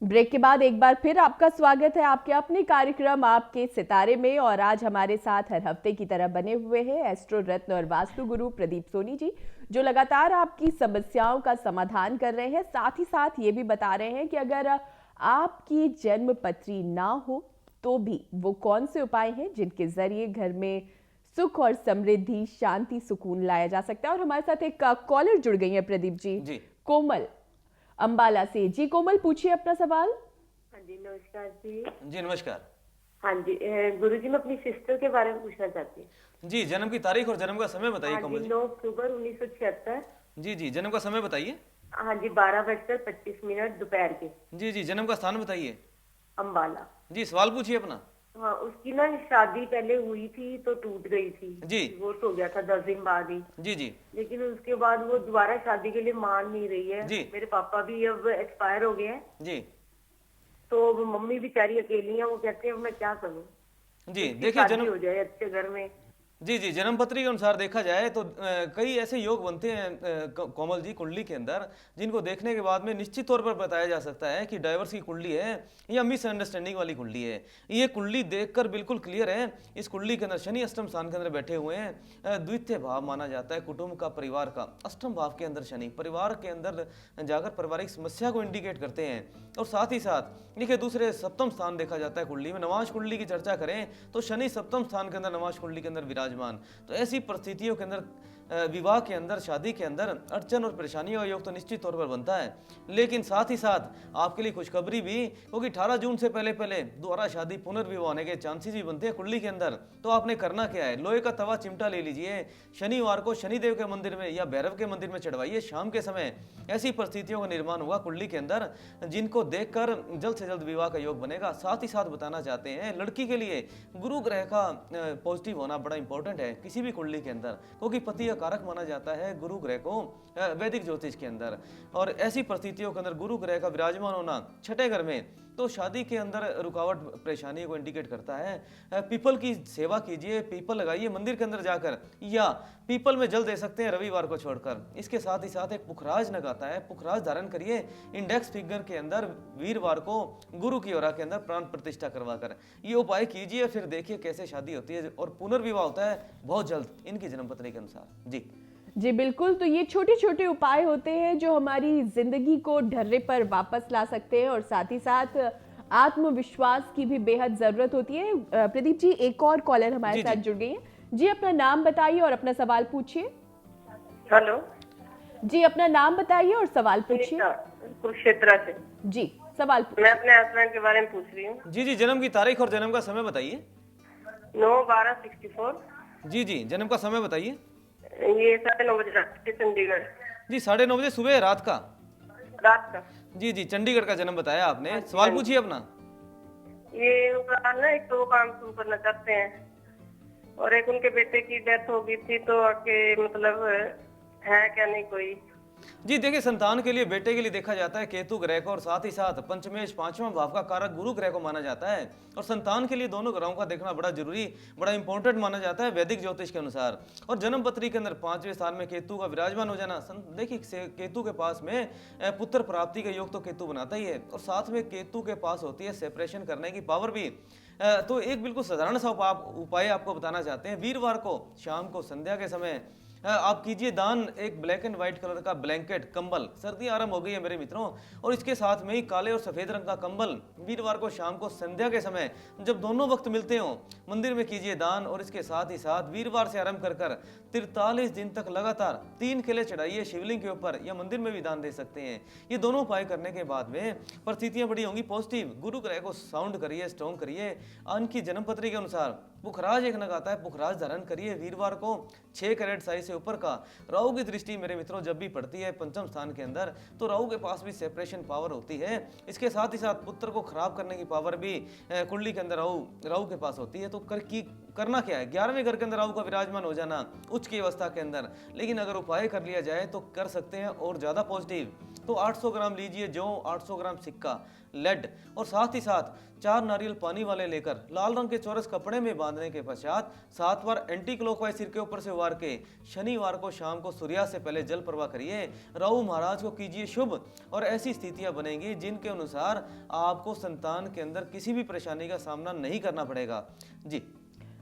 Break के बाद एक बार फिर आपका स्वागत है आपके अपने कार्यक्रम आपके सितारे में। और आज हमारे साथ हर हफ्ते की तरह बने हुए हैं एस्ट्रो रत्न और वास्तु गुरु प्रदीप सोनी जी, जो लगातार आपकी समस्याओं का समाधान कर रहे हैं। साथ ही साथ ये भी बता रहे हैं कि अगर आपकी जन्म पत्री ना हो तो भी वो कौन से उपाय हैं जिनके जरिए घर में सुख और समृद्धि, शांति, सुकून लाया जा सकता है। और हमारे साथ एक कॉलर जुड़ गई है प्रदीप जी, कोमल अंबाला से। जी कोमल, पूछिए अपना सवाल। हाँ जी, नमस्कार जी। जी नमस्कार। हाँ जी, गुरुजी मैं अपनी सिस्टर के बारे में पूछना चाहती हूँ। जी, जन्म की तारीख और जन्म का समय बताइए हाँ कोमल जी, जी। 9 अक्टूबर 1976। जी, जन्म का समय बताइए। हाँ जी, 12:25 दोपहर के। जी, जन्म का स्थान बताइए। अंबाला। जी, सवाल पूछिए अपना। हाँ, उसकी ना शादी पहले हुई थी तो टूट गई थी जी। डिवोर्स हो गया था 10 दिन बाद ही। जी। लेकिन उसके बाद वो दोबारा शादी के लिए मान नहीं रही है जी। मेरे पापा भी अब एक्सपायर हो गए हैं जी। तो मम्मी बेचारी अकेली है। वो कहते हैं मैं क्या करूँ, जी देखिए, जन्म हो जाए अच्छे घर में। जी जन्म पत्री के अनुसार देखा जाए तो कई ऐसे योग बनते हैं कोमल जी कुंडली के अंदर, जिनको देखने के बाद में निश्चित तौर पर बताया जा सकता है कि डाइवर्स की कुंडली है या मिसअंडरस्टैंडिंग वाली कुंडली है। ये कुंडली देखकर बिल्कुल क्लियर है। इस कुंडली के अंदर शनि अष्टम स्थान के अंदर बैठे हुए हैं। द्वितीय भाव माना जाता है कुटुंब का, परिवार का। अष्टम भाव के अंदर शनि परिवार के अंदर जाकर पारिवारिक समस्या को इंडिकेट करते हैं। और साथ ही साथ देखिए दूसरे सप्तम स्थान देखा जाता है कुंडली में। नवांश कुंडली की चर्चा करें तो शनि सप्तम स्थान के अंदर, नवांश कुंडली के अंदर विराजमान। तो ऐसी परिस्थितियों के अंदर विवाह के अंदर, शादी के अंदर अड़चन और परेशानियों का योग तो निश्चित तौर पर बनता है। लेकिन साथ ही साथ आपके लिए खुशखबरी भी, क्योंकि 18 जून से पहले दोबारा शादी, पुनर्विवाह होने के चांसेस भी बनते हैं कुंडली के अंदर। तो आपने करना क्या है, लोहे का तवा चिमटा ले लीजिए, शनिवार को शनिदेव के मंदिर में या भैरव के मंदिर में चढ़वाइए शाम के समय। ऐसी परिस्थितियों का निर्माण होगा कुंडली के अंदर जिनको देखकर जल्द से जल्द विवाह का योग बनेगा। साथ ही साथ बताना चाहते हैं लड़की के लिए गुरु ग्रह का पॉजिटिव होना बड़ा इंपॉर्टेंट है किसी भी कुंडली के अंदर, क्योंकि पति का कारक माना जाता है गुरु ग्रह को वैदिक ज्योतिष के अंदर। और ऐसी परिस्थितियों के अंदर गुरु ग्रह का विराजमान होना छठे घर में तो शादी के अंदर रुकावट, परेशानी को इंडिकेट करता है। पीपल की सेवा कीजिए, पीपल लगाइए मंदिर के अंदर जाकर, या पीपल में जल दे सकते हैं रविवार को छोड़कर। इसके साथ ही साथ एक पुखराज नग आता है, पुखराज धारण करिए इंडेक्स फिंगर के अंदर वीरवार को गुरु की ओरा के अंदर प्राण प्रतिष्ठा करवाकर। ये उपाय कीजिए, फिर देखिए कैसे शादी होती है और पुनर्विवाह होता है बहुत जल्द इनकी जन्मपत्री के अनुसार। जी बिल्कुल। तो ये छोटे छोटे उपाय होते हैं जो हमारी जिंदगी को ढर्रे पर वापस ला सकते हैं और साथ ही साथ आत्मविश्वास की भी बेहद जरूरत होती है। प्रदीप जी, एक और कॉलर हमारे साथ जुड़ गई है। जी अपना नाम बताइए और अपना सवाल पूछिए। हेलो जी, अपना नाम बताइए और सवाल पूछिए। कुरुक्षेत्र से। जी सवाल मैं अपने हस्बैंड के बारे में पूछ रही हूँ। जी जन्म की तारीख और जन्म का समय बताइए। 9/12/64। जी जन्म का समय बताइए। ये 9:30 बजे रात के चंडीगढ़। जी 9:30 बजे सुबह, रात का? रात का। जी चंडीगढ़ का जन्म बताया आपने। सवाल पूछिए अपना। ये उनका ना एक तो वो काम शुरू करना चाहते हैं और एक उनके बेटे की डेथ हो गई थी तो आके मतलब है क्या नहीं कोई। जी देखिए, संतान के लिए, बेटे के लिए देखा जाता है केतु ग्रह को, और साथ ही साथ पंचमेश पांचवां भाव का कारक गुरु ग्रह को माना जाता है। और संतान के लिए दोनों ग्रहों का देखना बड़ा जरूरी, बड़ा इंपॉर्टेंट माना जाता है वैदिक ज्योतिष के अनुसार। और जन्म पत्री के अंदर 5वें स्थान में केतु का विराजमान हो जाना, देखिए केतु के पास में पुत्र प्राप्ति का योग तो केतु बनाता ही है, और साथ में केतु के पास होती है सेपरेशन करने की पावर भी। तो एक बिल्कुल साधारण सा उपाय आपको बताना चाहते हैं। वीरवार को शाम को संध्या के समय आप कीजिए दान एक ब्लैक एंड व्हाइट कलर का ब्लैंकेट, कंबल। सर्दी आरंभ हो गई है मेरे मित्रों, और इसके साथ में ही काले और सफेद रंग का कंबल वीरवार को शाम को संध्या के समय जब दोनों वक्त मिलते हो मंदिर में कीजिए दान। और इसके साथ ही साथ वीरवार से आरंभ कर 43 दिन तक लगातार 3 केले चढ़ाइए शिवलिंग के ऊपर, या मंदिर में भी दान दे सकते हैं। ये दोनों उपाय करने के बाद में परिस्थितियां बड़ी होंगी पॉजिटिव। गुरु ग्रह को साउंड करिए, स्ट्रॉन्ग करिए। उनकी जन्मपत्री के अनुसार पुखराज एक नग आता है, पुखराज धारण करिए वीरवार को 6 कैरेट साइज से ऊपर का। राहु की दृष्टि मेरे मित्रों जब भी पड़ती है पंचम स्थान के अंदर, तो राहु के पास भी सेपरेशन पावर होती है। इसके साथ ही साथ पुत्र को खराब करने की पावर भी कुंडली के अंदर राहु के पास होती है। तो करना क्या है, 11वें घर के अंदर राहु का विराजमान हो जाना उच्च की अवस्था के अंदर, लेकिन अगर उपाय कर लिया जाए तो कर सकते हैं और ज़्यादा पॉजिटिव। तो 800 ग्राम लीजिए जौ, 800 ग्राम सिक्का लेड, और साथ ही साथ 4 नारियल पानी वाले लेकर लाल रंग के चौरस कपड़े में बांधने के पश्चात 7 बार एंटी क्लॉकवाइज सिर के ऊपर से वार के शनिवार को शाम को सूर्यास्त से पहले जल प्रवाह करिए। राहु महाराज को कीजिए शुभ, और ऐसी स्थितियां बनेंगी जिनके अनुसार आपको संतान के अंदर किसी भी परेशानी का सामना नहीं करना पड़ेगा। जी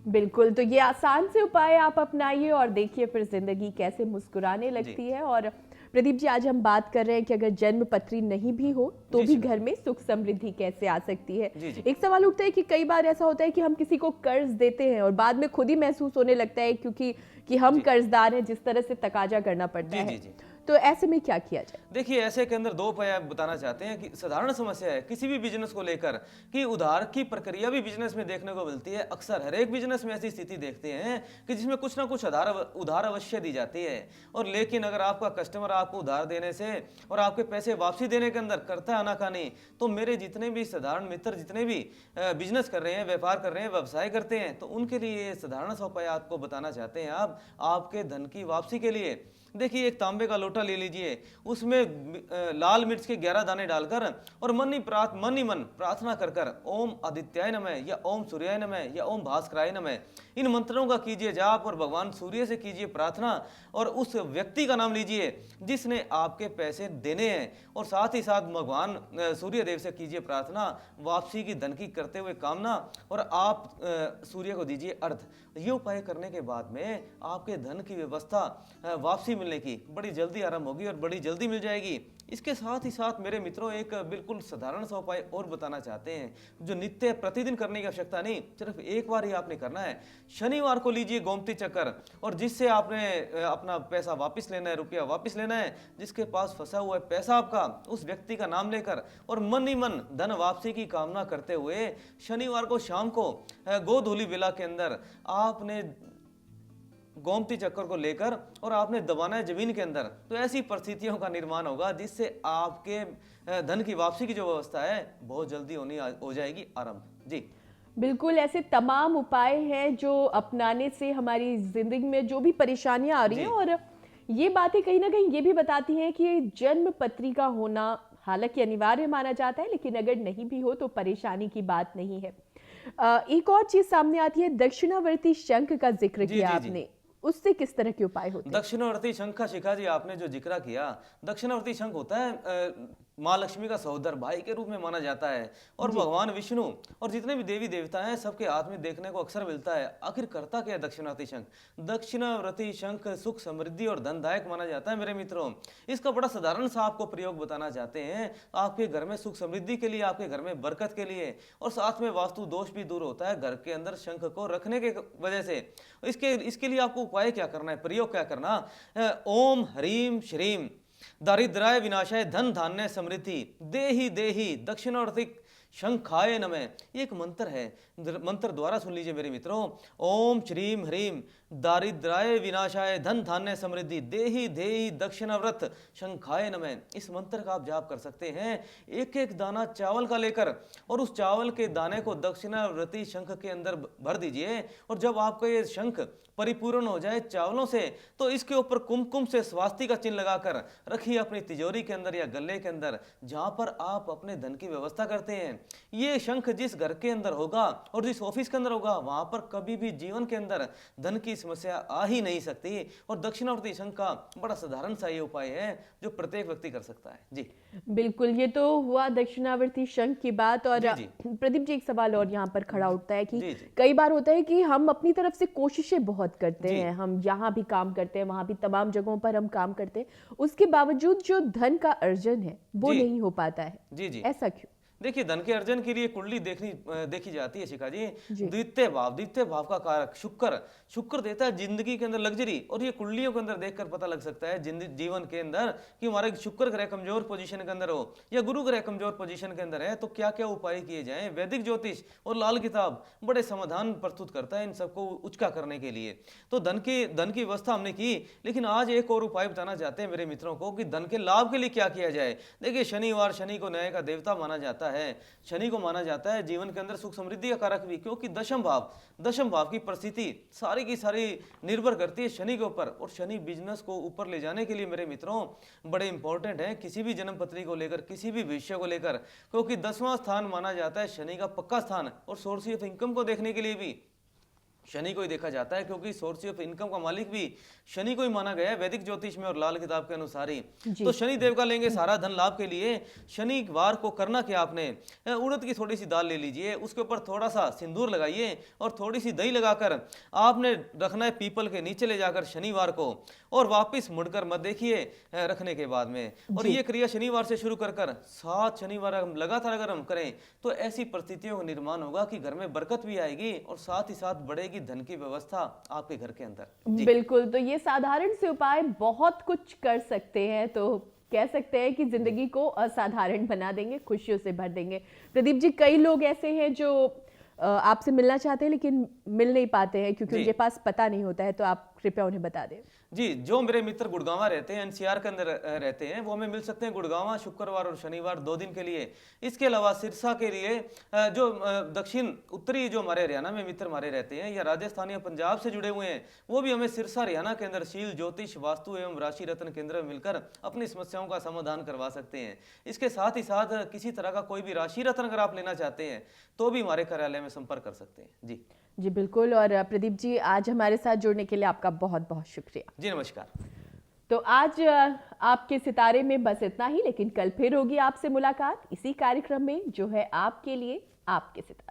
बिल्कुल, तो ये आसान से उपाय आप अपनाइए और देखिए फिर जिंदगी कैसे मुस्कुराने लगती है। और प्रदीप जी, आज हम बात कर रहे हैं कि अगर जन्म पत्री नहीं भी हो तो भी घर में सुख समृद्धि कैसे आ सकती है। एक सवाल उठता है कि कई बार ऐसा होता है कि हम किसी को कर्ज देते हैं और बाद में खुद ही महसूस होने लगता है क्योंकि कि हम कर्जदार हैं, जिस तरह से तकाजा करना पड़ता है। तो ऐसे में क्या किया जाए? देखिए, ऐसे के अंदर 2 उपाय बताना चाहते हैं कि साधारण समस्या है किसी भी बिजनेस को लेकर कि उधार की प्रक्रिया भी बिजनेस में देखने को मिलती है। अक्सर हर एक बिजनेस में ऐसी स्थिति देखते हैं कि जिसमें कुछ ना कुछ उधार अवश्य दी जाती है, और लेकिन अगर आपका कस्टमर आपको उधार देने से और आपके पैसे वापसी देने के अंदर करता है आनाकानी, तो मेरे जितने भी साधारण मित्र जितने भी बिजनेस कर रहे हैं, व्यापार कर रहे हैं, व्यवसाय करते हैं, तो उनके लिए साधारण सा उपाय आपको बताना चाहते हैं। आप आपके धन की वापसी के लिए देखिए, एक तांबे का लोटा ले लीजिए, उसमें लाल मिर्च के 11 दाने डालकर और मन ही मन प्रार्थना कर कर ओम आदित्याय नमः या ओम सूर्याय नमः या ओम भास्कराय नमः, इन मंत्रों का कीजिए जाप और भगवान सूर्य से कीजिए प्रार्थना, और उस व्यक्ति का नाम लीजिए जिसने आपके पैसे देने हैं, और साथ ही साथ भगवान सूर्य देव से कीजिए प्रार्थना, वापसी की धन की करते हुए कामना, और आप सूर्य को दीजिए अर्घ। ये उपाय करने के बाद में आपके धन की व्यवस्था वापसी मिलने की बड़ी जल्दी आरंभ होगी और बड़ी जल्दी मिल जाएगी। इसके साथ ही साथ मेरे मित्रों, एक बिल्कुल साधारण सा उपाय और बताना चाहते हैं जो नित्य प्रतिदिन करने की आवश्यकता नहीं, सिर्फ एक बार ही आपने करना है। शनिवार को लीजिए गोमती चक्कर, और जिससे आपने अपना पैसा वापस लेना है, रुपया वापस लेना है, जिसके पास फंसा हुआ है पैसा आपका, उस व्यक्ति का नाम लेकर और मन ही मन धन वापसी की कामना करते हुए शनिवार को शाम को गोधूली बेला के अंदर आपने गोमती चक्कर को लेकर और आपने दबाना है जमीन के अंदर। तो ऐसी परिस्थितियों का निर्माण होगा जिससे आपके धन की वापसी की जो व्यवस्था है बहुत जल्दी हो जाएगी आरंभ। जी बिल्कुल, ऐसे तमाम उपाय हैं जो अपनाने से हमारी जिंदगी में जो भी परेशानियां आ रही हैं, और ये बातें कहीं ना कहीं ये भी बताती हैं कि जन्म पत्री का होना हालांकि अनिवार्य माना जाता है, लेकिन अगर नहीं भी हो तो परेशानी की बात नहीं है। एक और चीज सामने आती है, दक्षिणावर्ती शंख का जिक्र किया आपने, उससे किस तरह के उपाय होते हैं? दक्षिणावर्ती शंख का शिखा जी आपने जो जिक्र किया, दक्षिणावर्ती शंख होता है माँ लक्ष्मी का सहोदर भाई के रूप में माना जाता है, और भगवान विष्णु और जितने भी देवी देवता हैं सबके हाथ में देखने को अक्सर मिलता है। आखिर करता क्या है दक्षिणावर्ती शंख? दक्षिणावर्ती शंख सुख समृद्धि और धनदायक माना जाता है मेरे मित्रों। इसका बड़ा साधारण सा आपको प्रयोग बताना चाहते हैं, आपके घर में सुख समृद्धि के लिए, आपके घर में बरकत के लिए, और साथ में वास्तु दोष भी दूर होता है घर के अंदर शंख को रखने के वजह से। इसके लिए आपको उपाय क्या करना है, प्रयोग क्या करना? ओम ह्रीम श्रीम दारिद्र्याय विनाशाय धन धान्य समृद्धि देहि देहि दक्षिणावर्ती शंखाय नमः। ये एक मंत्र है, मंत्र द्वारा सुन लीजिए मेरे मित्रों। ओम श्रीम ह्रीम दारिद्र्याय विनाशाय धन धान्य समृद्धि देहि देहि दक्षिणावर्त शंखाय नमः। इस मंत्र का आप जाप कर सकते हैं। एक एक दाना चावल का लेकर और उस चावल के दाने को दक्षिणावर्ती शंख के अंदर भर दीजिए, और जब आपका ये शंख परिपूर्ण हो जाए चावलों से, तो इसके ऊपर कुमकुम से स्वास्तिक का चिन्ह लगाकर रखिए अपनी तिजोरी के अंदर या गले के अंदर, जहां पर आप अपने धन की व्यवस्था करते हैं। ये शंख जिस घर के अंदर होगा और जिस ऑफिस के अंदर होगा, वहां पर कभी भी जीवन के अंदर धन की समस्या आ ही नहीं सकती। और दक्षिणावर्ती शंख का बड़ा साधारण सा ये उपाय है जो प्रत्येक व्यक्ति कर सकता है। जी बिल्कुल, ये तो हुआ दक्षिणावर्ती शंख की बात। और प्रदीप जी, एक सवाल और यहाँ पर खड़ा उठता है कि कई बार होता है कि हम अपनी तरफ से कोशिशें बहुत करते हैं, हम यहाँ भी काम करते हैं, वहां भी तमाम जगहों पर हम काम करते हैं, उसके बावजूद जो धन का अर्जन है वो नहीं हो पाता है। जी ऐसा क्यों? देखिए, धन के अर्जन के लिए कुंडली देखी जाती है शिखा जी। द्वितीय भाव का कारक शुक्र देता है जिंदगी के अंदर लग्जरी, और ये कुंडलियों के अंदर देखकर पता लग सकता है जीवन के अंदर कि हमारा शुक्र ग्रह कमजोर पोजीशन के अंदर हो या गुरु ग्रह कमजोर पोजीशन के अंदर है, तो क्या क्या उपाय किए जाएं। वैदिक ज्योतिष और लाल किताब बड़े समाधान प्रस्तुत करता है इन सबको उचका करने के लिए। तो धन की व्यवस्था हमने की, लेकिन आज एक और उपाय बताना चाहते हैं मेरे मित्रों को कि धन के लाभ के लिए क्या किया जाए। देखिए, शनिवार शनि को न्याय का देवता माना जाता है, है। शनि को माना जाता है जीवन के अंदर सुख समृद्धि का कारक भी, क्योंकि दशम भाव की परिस्थिति सारी की सारी निर्भर करती है शनि के ऊपर। और शनि बिजनेस को ऊपर ले जाने के लिए मेरे मित्रों बड़े इंपॉर्टेंट है, किसी भी जन्म पत्री को लेकर, किसी भी विषय को लेकर, क्योंकि 10वां स्थान माना जाता है शनि का पक्का स्थान। और सोर्स ऑफ इनकम को देखने के लिए भी शनि को ही देखा जाता है, क्योंकि सोर्स ऑफ इनकम का मालिक भी शनि को ही माना गया है वैदिक ज्योतिष में और लाल किताब के अनुसार ही। तो शनि देव का लेंगे सारा धन लाभ के लिए शनिवार को करना क्या, आपने उड़द की थोड़ी सी दाल ले लीजिए, उसके ऊपर थोड़ा सा सिंदूर लगाइए और थोड़ी सी दही लगाकर आपने रखना है पीपल के नीचे ले जाकर शनिवार को, और वापिस मुड़कर मत देखिए रखने के बाद में। और ये क्रिया शनिवार से शुरू कर 7 शनिवार लगातार अगर हम करें तो ऐसी परिस्थितियों का निर्माण होगा कि घर में बरकत भी आएगी और साथ ही साथ बढ़ेगी धन की व्यवस्था आपके घर के अंदर। बिल्कुल, तो ये साधारण से उपाय बहुत कुछ कर सकते हैं, तो कह सकते हैं कि जिंदगी को असाधारण बना देंगे, खुशियों से भर देंगे। प्रदीप जी, कई लोग ऐसे हैं जो आपसे मिलना चाहते हैं लेकिन मिल नहीं पाते हैं क्योंकि उनके पास पता नहीं होता है, तो आप कृपया उन्हें बता दें। जी, जो मेरे मित्र गुड़गांव रहते हैं, एनसीआर के अंदर रहते हैं, वो हमें मिल सकते हैं गुड़गांव शुक्रवार और शनिवार 2 दिन के लिए। इसके अलावा सिरसा के लिए जो दक्षिण उत्तरी जो हमारे हरियाणा में मित्र हमारे रहते हैं या राजस्थान या पंजाब से जुड़े हुए हैं, वो भी हमें सिरसा हरियाणा के अंदर शील ज्योतिष वास्तु एवं राशि रत्न केंद्र में मिलकर अपनी समस्याओं का समाधान करवा सकते हैं। इसके साथ ही साथ किसी तरह का कोई भी राशि रत्न अगर आप लेना चाहते हैं तो भी हमारे कार्यालय में संपर्क कर सकते हैं। जी जी बिल्कुल। और प्रदीप जी, आज हमारे साथ जुड़ने के लिए आपका बहुत बहुत शुक्रिया। जी नमस्कार। तो आज आपके सितारे में बस इतना ही, लेकिन कल फिर होगी आपसे मुलाकात इसी कार्यक्रम में जो है आपके लिए आपके सितारे।